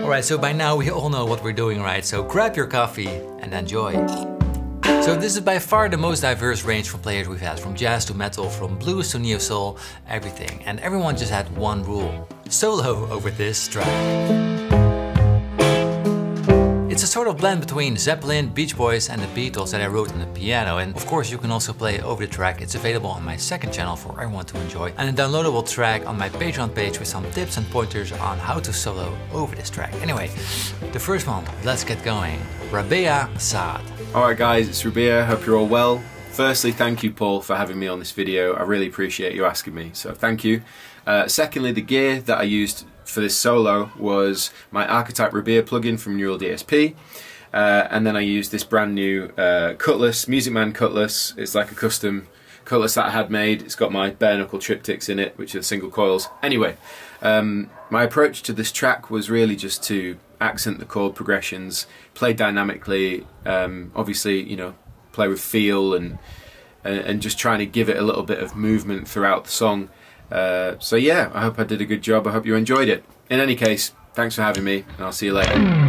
Alright, so by now we all know what we're doing, right? So grab your coffee and enjoy. So this is by far the most diverse range from players we've had, from jazz to metal, from blues to neo-soul, everything. And everyone just had one rule: solo over this track. It's a sort of blend between Zeppelin, Beach Boys and the Beatles that I wrote on the piano, and of course you can also play over the track. It's available on my second channel for everyone to enjoy, and a downloadable track on my Patreon page with some tips and pointers on how to solo over this track. Anyway, the first one, let's get going. Rabea Massaad. Alright guys, it's Rabea, hope you're all well. Firstly, thank you Paul for having me on this video. I really appreciate you asking me, so thank you. Secondly, the gear that I used for this solo was my Archetype Rabea plugin from Neural DSP, and then I used this brand new cutlass, Music Man cutlass. It's like a custom cutlass that I had made. It's got my bare knuckle triptychs in it, which are single coils. Anyway, my approach to this track was really just to accent the chord progressions, play dynamically, obviously, you know, play with feel and just trying to give it a little bit of movement throughout the song. So yeah, I hope I did a good job. I hope you enjoyed it. In any case, thanks for having me, and I'll see you later.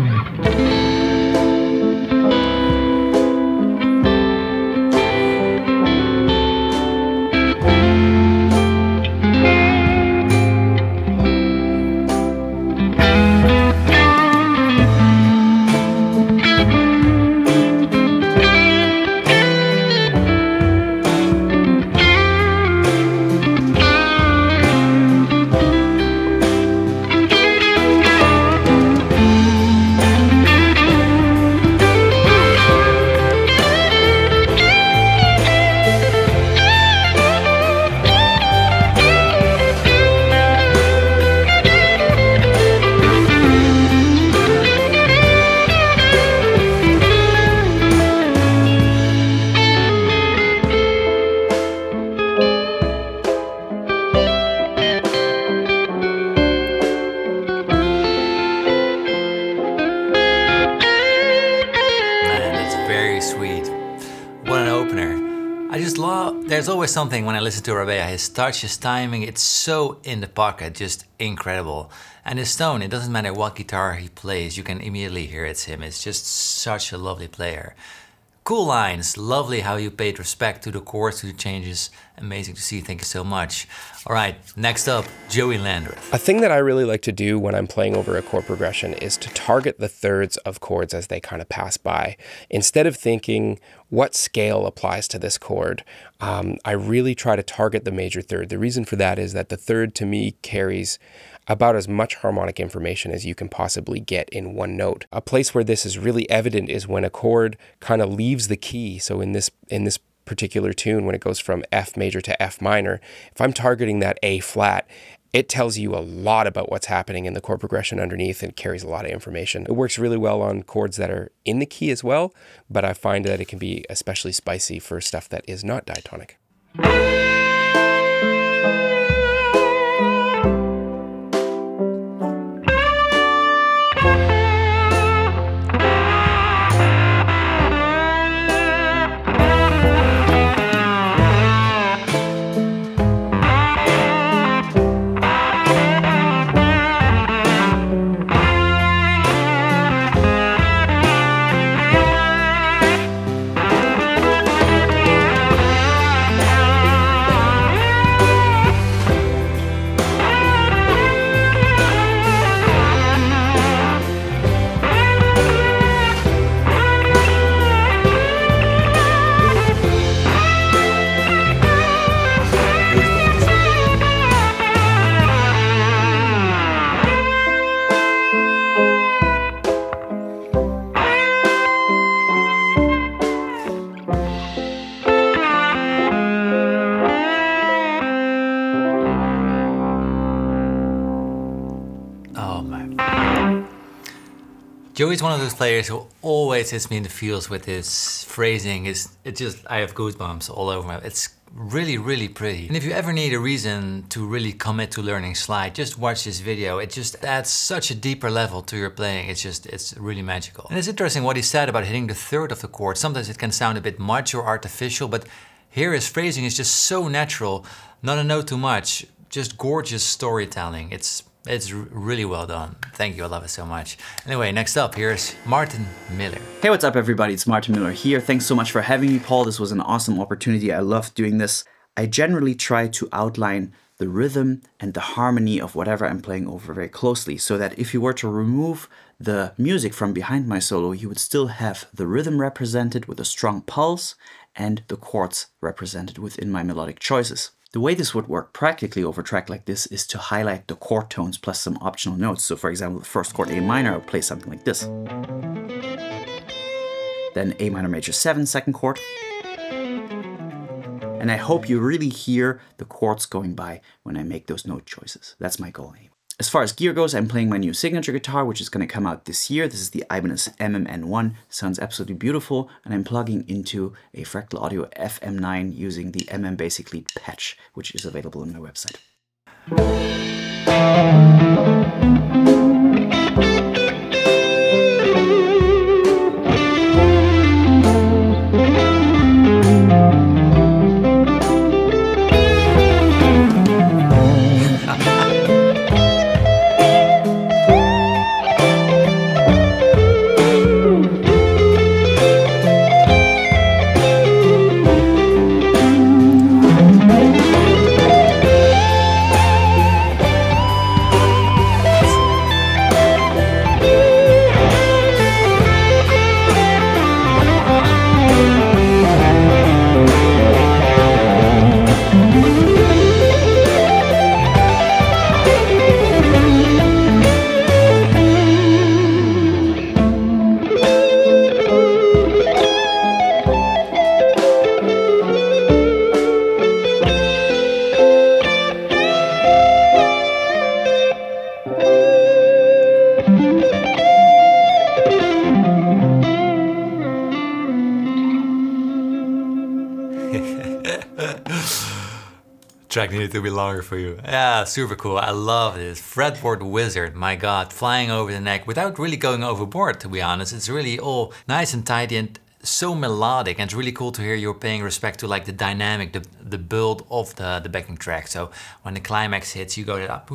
There's always something when I listen to Rabea. His touch, his timing, it's so in the pocket, just incredible. And his tone, it doesn't matter what guitar he plays, you can immediately hear it's him. It's just such a lovely player. Cool lines, lovely how you paid respect to the chords, to the changes. Amazing to see, thank you so much. All right, next up, Joey Landreth. A thing that I really like to do when I'm playing over a chord progression is to target the thirds of chords as they kind of pass by. Instead of thinking what scale applies to this chord, I really try to target the major third. The reason for that is that the third to me carries about as much harmonic information as you can possibly get in one note. A place where this is really evident is when a chord kind of leaves the key. So in this particular tune, when it goes from F major to F minor, if I'm targeting that A flat, it tells you a lot about what's happening in the chord progression underneath and carries a lot of information. It works really well on chords that are in the key as well, but I find that it can be especially spicy for stuff that is not diatonic. Joey's one of those players who always hits me in the feels with his phrasing. I have goosebumps all over my, it's really, really pretty. And if you ever need a reason to really commit to learning slide, just watch this video. It just adds such a deeper level to your playing. It's really magical. And it's interesting what he said about hitting the third of the chord. Sometimes it can sound a bit much or artificial, but here his phrasing is just so natural. Not a note too much, just gorgeous storytelling. It's really well done. Thank you, I love it so much. Anyway, next up, here's Martin Miller. Hey, what's up everybody? It's Martin Miller here. Thanks so much for having me, Paul. This was an awesome opportunity. I loved doing this. I generally try to outline the rhythm and the harmony of whatever I'm playing over very closely, so that if you were to remove the music from behind my solo, you would still have the rhythm represented with a strong pulse and the chords represented within my melodic choices. The way this would work practically over a track like this is to highlight the chord tones plus some optional notes. So for example, the first chord A minor, I would play something like this. Then A minor major 7, second chord. And I hope you really hear the chords going by when I make those note choices. That's my goal anyway. As far as gear goes, I'm playing my new signature guitar, which is going to come out this year. This is the Ibanez MMN1. Sounds absolutely beautiful. And I'm plugging into a Fractal Audio FM9 using the MM Basic Lead patch, which is available on my website. Track needed to be longer for you. Yeah, super cool. I love this. Fretboard wizard, my god, flying over the neck without really going overboard, to be honest. It's really all nice and tidy and so melodic, and it's really cool to hear you're paying respect to like the dynamic, the build of the backing track. So when the climax hits, you go up.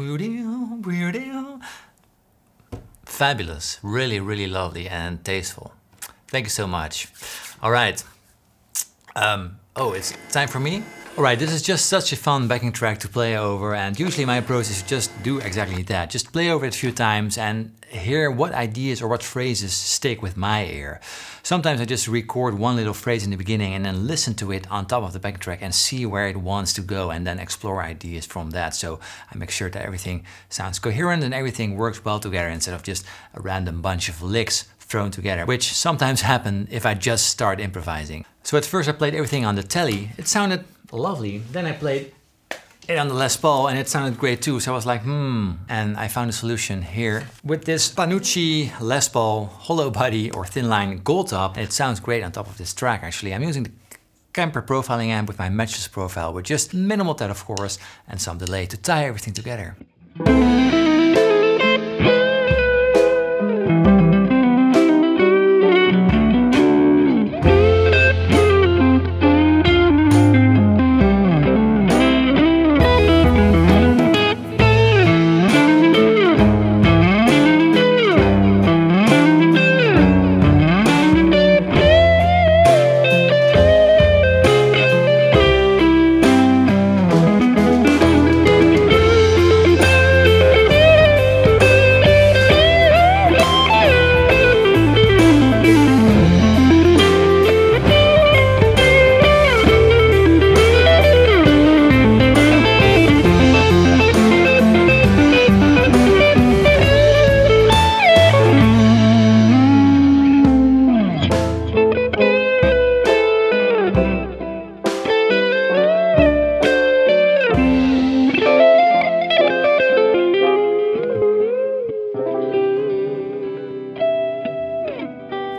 Fabulous. Really, really lovely and tasteful. Thank you so much. All right. Oh, it's time for me? Alright, this is just such a fun backing track to play over, and usually my approach is to just do exactly that. Just play over it a few times and hear what ideas or what phrases stick with my ear. Sometimes I just record one little phrase in the beginning and then listen to it on top of the backing track and see where it wants to go and then explore ideas from that. So I make sure that everything sounds coherent and everything works well together instead of just a random bunch of licks thrown together, which sometimes happen if I just start improvising. So at first I played everything on the telly. It sounded lovely. Then I played it on the Les Paul and it sounded great too. So I was like, and I found a solution here with this Panucci Les Paul hollow body or thin line gold top. It sounds great on top of this track actually. I'm using the Kemper profiling amp with my matchless profile with just minimal tet of course and some delay to tie everything together.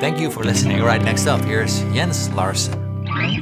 Thank you for listening. All right, next up, here's Jens Larsen.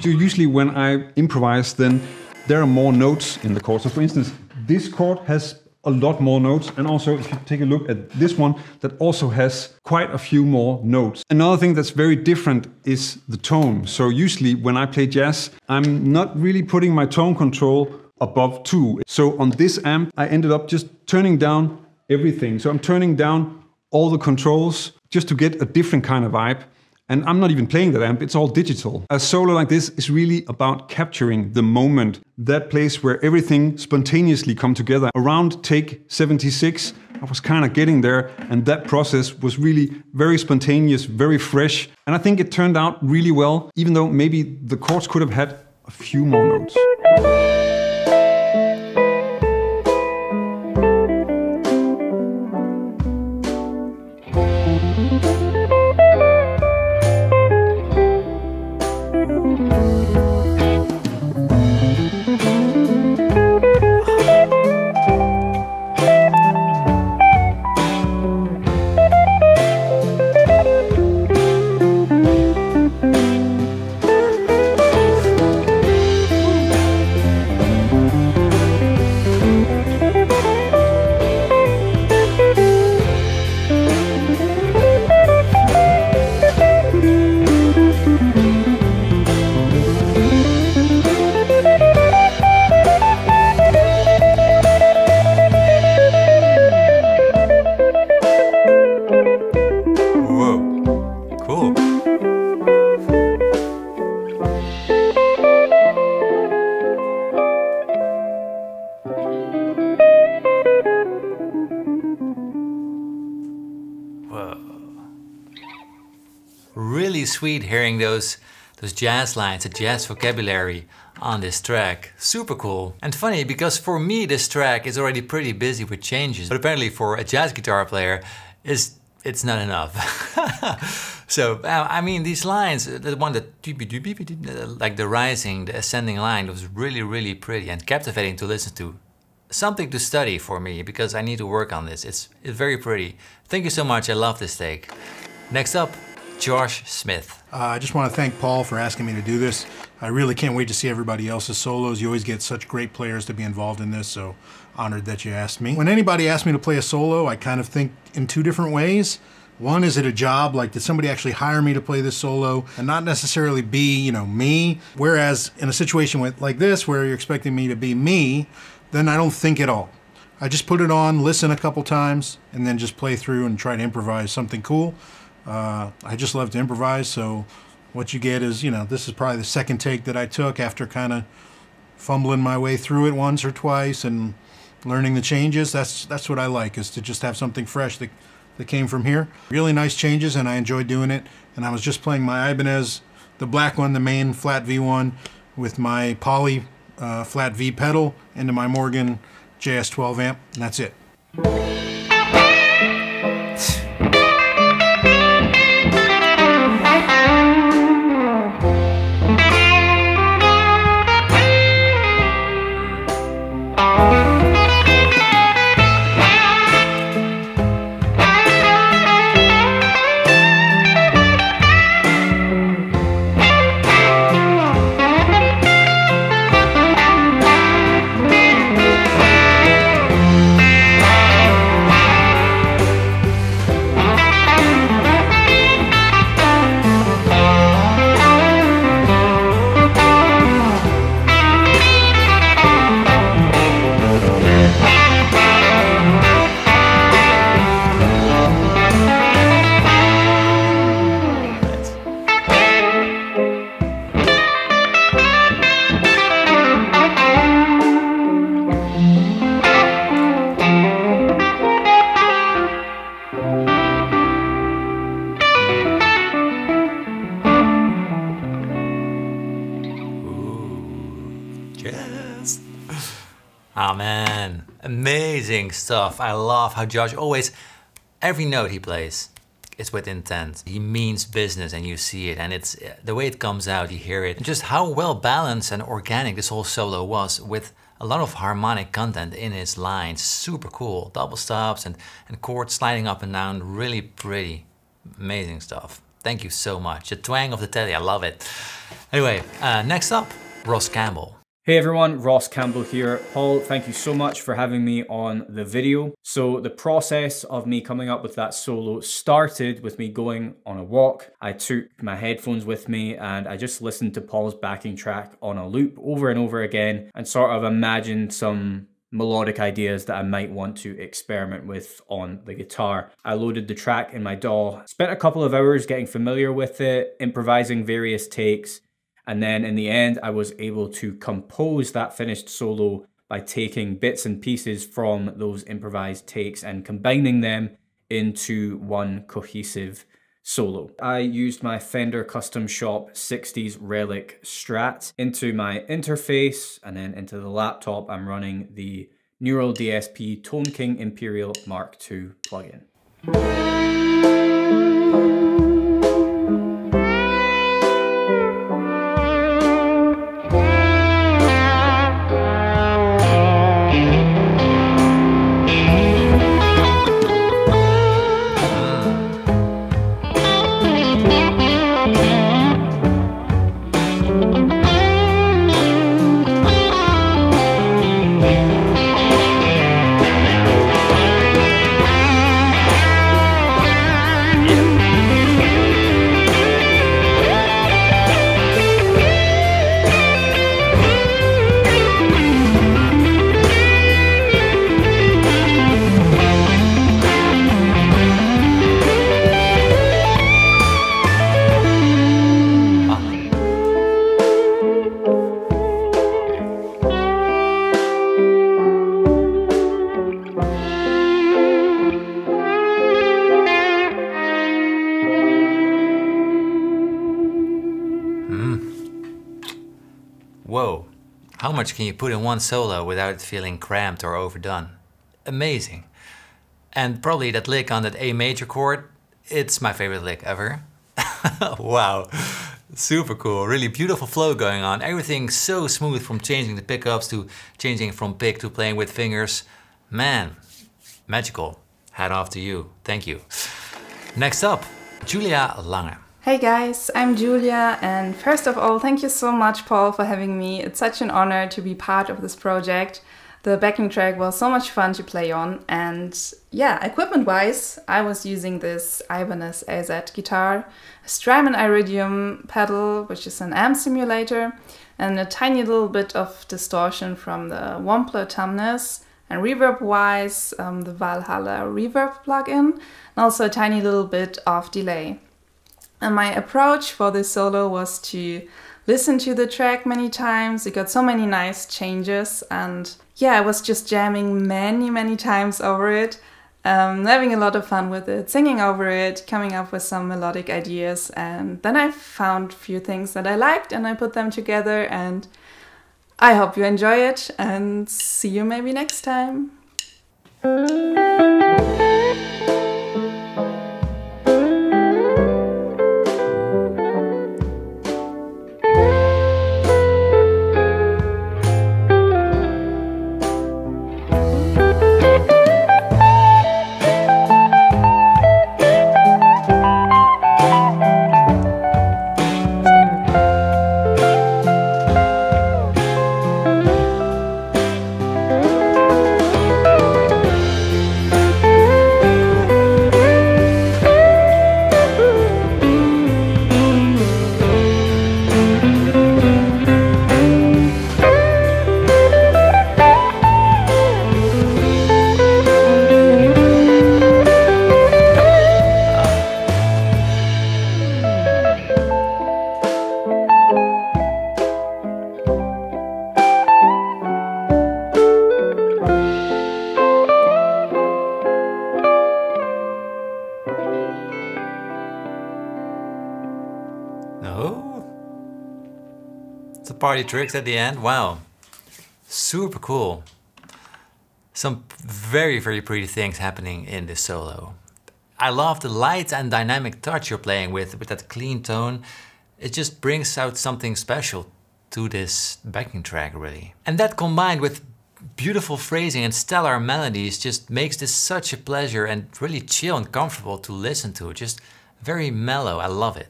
So usually when I improvise, then there are more notes in the chord. So for instance, this chord has a lot more notes, and also if you take a look at this one, that also has quite a few more notes. Another thing that's very different is the tone. So usually when I play jazz, I'm not really putting my tone control above 2. So on this amp, I ended up just turning down everything. So I'm turning down all the controls just to get a different kind of vibe. And I'm not even playing that amp, it's all digital. A solo like this is really about capturing the moment, that place where everything spontaneously come together. Around take 76, I was kind of getting there, and that process was really very spontaneous, very fresh. And I think it turned out really well, even though maybe the chords could have had a few more notes. Really sweet hearing those jazz lines, the jazz vocabulary on this track. Super cool. And funny, because for me this track is already pretty busy with changes, but apparently for a jazz guitar player it's not enough. So I mean, these lines, the one that like the rising, the ascending line, was really pretty and captivating to listen to. Something to study for me, because I need to work on this. It's very pretty. Thank you so much, I love this take. Next up, Josh Smith. I just want to thank Paul for asking me to do this. I really can't wait to see everybody else's solos. You always get such great players to be involved in this, so honored that you asked me. When anybody asks me to play a solo, I kind of think in two different ways. One, is it a job? Like, did somebody actually hire me to play this solo and not necessarily be, you know, me? Whereas in a situation like this, where you're expecting me to be me, then I don't think at all. I just put it on, listen a couple times, and then just play through and try to improvise something cool. I just love to improvise, so what you get is, you know, this is probably the second take that I took after kind of fumbling my way through it once or twice and learning the changes. That's what I like, is to just have something fresh that came from here. Really nice changes, and I enjoyed doing it. And I was just playing my Ibanez, the black one, the main flat V1, with my Poly flat V pedal into my Morgan JS12 amp, and that's it. Oh man, amazing stuff. I love how Josh always, every note he plays is with intent. He means business, and you see it, and it's the way it comes out, you hear it. And just how well balanced and organic this whole solo was, with a lot of harmonic content in his lines. Super cool. Double stops and chords sliding up and down. Really pretty. Amazing stuff. Thank you so much. The twang of the telly, I love it. Anyway, next up, Ross Campbell. Hey everyone, Ross Campbell here. Paul, thank you so much for having me on the video. So the process of me coming up with that solo started with me going on a walk. I took my headphones with me and I just listened to Paul's backing track on a loop over and over again and sort of imagined some melodic ideas that I might want to experiment with on the guitar. I loaded the track in my DAW, spent a couple of hours getting familiar with it, improvising various takes, and then in the end I was able to compose that finished solo by taking bits and pieces from those improvised takes and combining them into one cohesive solo. I used my Fender Custom Shop 60s Relic Strat into my interface, and then into the laptop I'm running the Neural DSP Tone King Imperial Mark II plugin. Whoa, how much can you put in one solo without it feeling cramped or overdone? Amazing. And probably that lick on that A major chord, it's my favorite lick ever. Wow, super cool, really beautiful flow going on. Everything so smooth, from changing the pickups to changing from pick to playing with fingers. Man, magical. Hat off to you, thank you. Next up, Julia Lange. Hey guys, I'm Julia, and first of all, thank you so much, Paul, for having me. It's such an honor to be part of this project. The backing track was so much fun to play on, and yeah, equipment-wise, I was using this Ibanez AZ guitar, a Strymon Iridium pedal, which is an amp simulator, and a tiny little bit of distortion from the Wampler Tumnus, and reverb-wise, the Valhalla reverb plugin, and also a tiny little bit of delay. And my approach for this solo was to listen to the track many times. It got so many nice changes, and yeah, I was just jamming many times over it, having a lot of fun with it, singing over it, coming up with some melodic ideas, and then I found a few things that I liked and I put them together, and I hope you enjoy it, and see you maybe next time. No? The party tricks at the end? Wow. Super cool. Some very pretty things happening in this solo. I love the light and dynamic touch you're playing with that clean tone. It just brings out something special to this backing track, really. And that combined with beautiful phrasing and stellar melodies just makes this such a pleasure and really chill and comfortable to listen to. Just very mellow, I love it.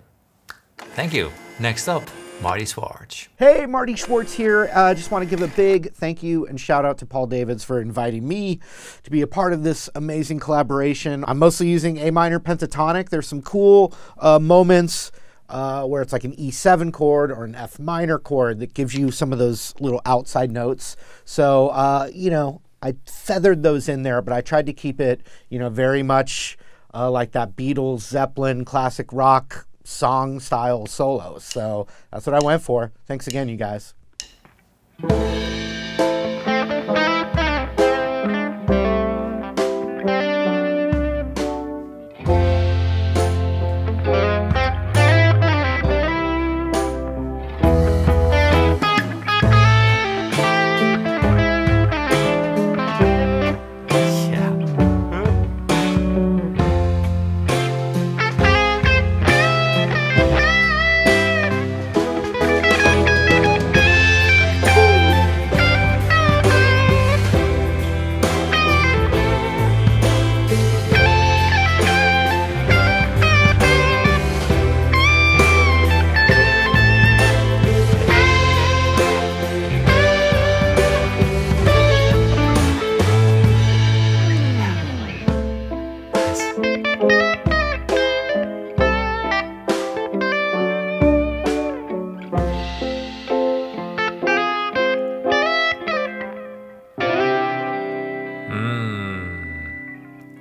Thank you. Next up, Marty Schwartz. Hey, Marty Schwartz here. Just want to give a big thank you and shout out to Paul Davids for inviting me to be a part of this amazing collaboration. I'm mostly using A minor pentatonic. There's some cool moments where it's like an E7 chord or an F minor chord that gives you some of those little outside notes. So, you know, I feathered those in there, but I tried to keep it, you know, very much like that Beatles, Zeppelin, classic rock song style solo. So that's what I went for. Thanks again, you guys.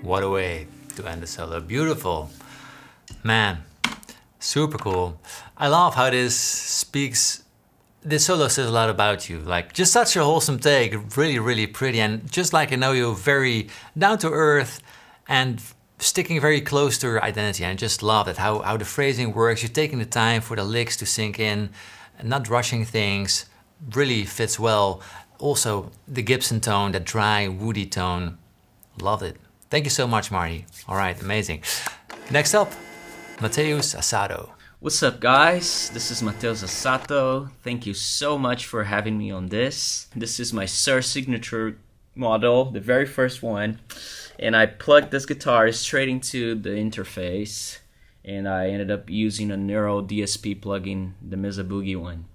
What a way to end the solo. Beautiful. Man, super cool. I love how this solo says a lot about you. Like, just such a wholesome take, really, really pretty. And just like I know you, very down to earth and sticking very close to your identity. And I just love it, how the phrasing works. You're taking the time for the licks to sink in, and not rushing things. Really fits well. Also, the Gibson tone, that dry, woody tone. Love it. Thank you so much, Marty. All right, amazing. Next up, Mateus Asato. What's up, guys? This is Mateus Asato. Thank you so much for having me on this. This is my Sir signature model, the very first one. And I plugged this guitar straight into the interface. And I ended up using a Neuro DSP plugin, the Mesa Boogie one.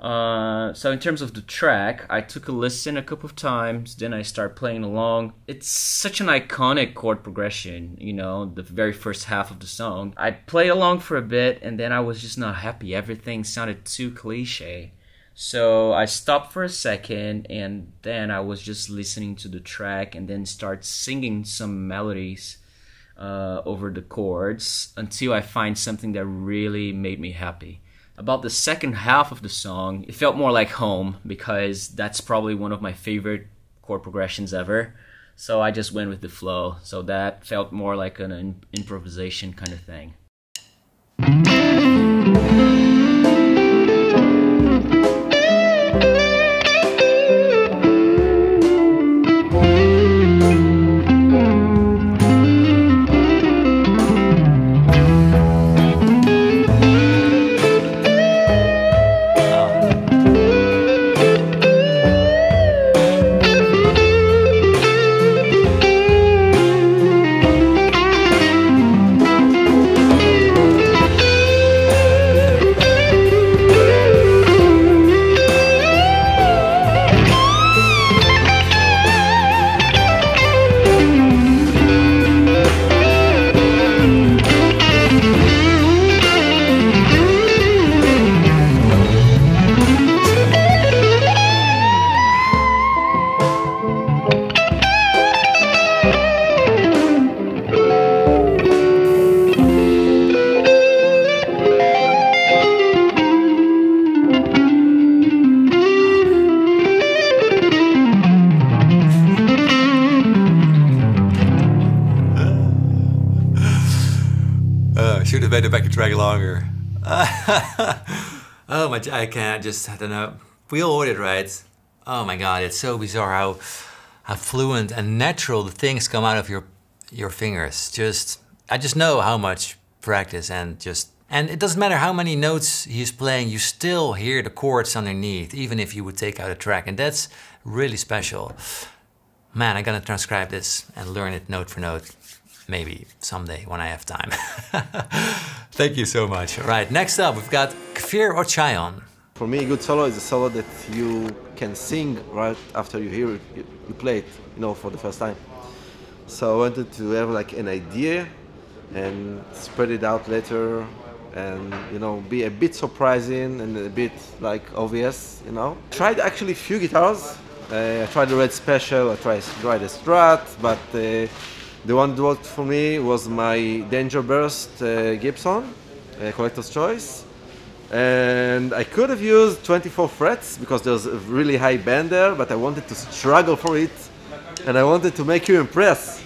So in terms of the track, I took a listen a couple of times, then I started playing along. It's such an iconic chord progression, you know, the very first half of the song. I played along for a bit and then I was just not happy. Everything sounded too cliche. So I stopped for a second and then I was just listening to the track and then start singing some melodies over the chords until I find something that really made me happy. About the second half of the song, it felt more like home because that's probably one of my favorite chord progressions ever. So I just went with the flow. So that felt more like an improvisation kind of thing. Should have made the backing track longer. Oh my, I can't, I don't know. We all heard it, right? Oh my God, it's so bizarre how fluent and natural the things come out of your fingers. I just know how much practice and it doesn't matter how many notes he's playing, you still hear the chords underneath, even if you would take out a track, and that's really special. Man, I'm gonna transcribe this and learn it note for note. Maybe someday when I have time. Thank you so much. All right, next up we've got Kfir Ochaion. For me, a good solo is a solo that you can sing right after you hear it, you play it, you know, for the first time. So I wanted to have like an idea and spread it out later and, you know, be a bit surprising and a bit like obvious, you know. Tried actually a few guitars I tried the Red Special, I tried the Strat, but the one that worked for me was my Danger Burst Gibson, Collector's Choice. And I could have used 24 frets because there's a really high band there, but I wanted to struggle for it, and I wanted to make you impress.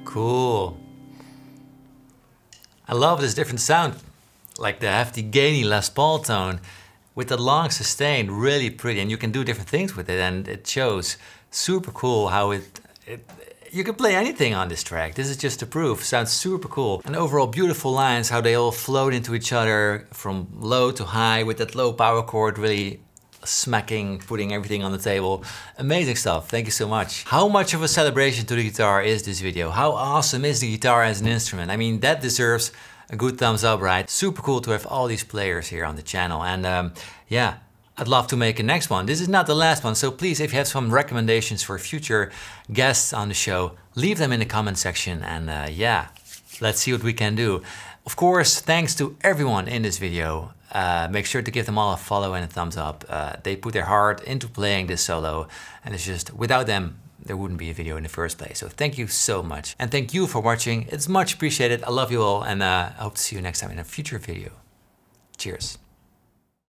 Cool. I love this different sound, like the hefty gainy Les Paul tone with the long sustain, really pretty, and you can do different things with it, and it shows. Super cool how you can play anything on this track. This is just a proof. Sounds super cool. And overall beautiful lines, how they all float into each other from low to high with that low power chord really smacking, putting everything on the table. Amazing stuff. Thank you so much. How much of a celebration to the guitar is this video? How awesome is the guitar as an instrument? I mean, that deserves a good thumbs up, right? Super cool to have all these players here on the channel. And yeah, I'd love to make a next one. This is not the last one, so please, if you have some recommendations for future guests on the show, leave them in the comment section, and yeah, let's see what we can do. Of course, thanks to everyone in this video. Make sure to give them all a follow and a thumbs up. They put their heart into playing this solo, and it's just, without them, there wouldn't be a video in the first place. So thank you so much. And thank you for watching. It's much appreciated. I love you all, and I hope to see you next time in a future video. Cheers.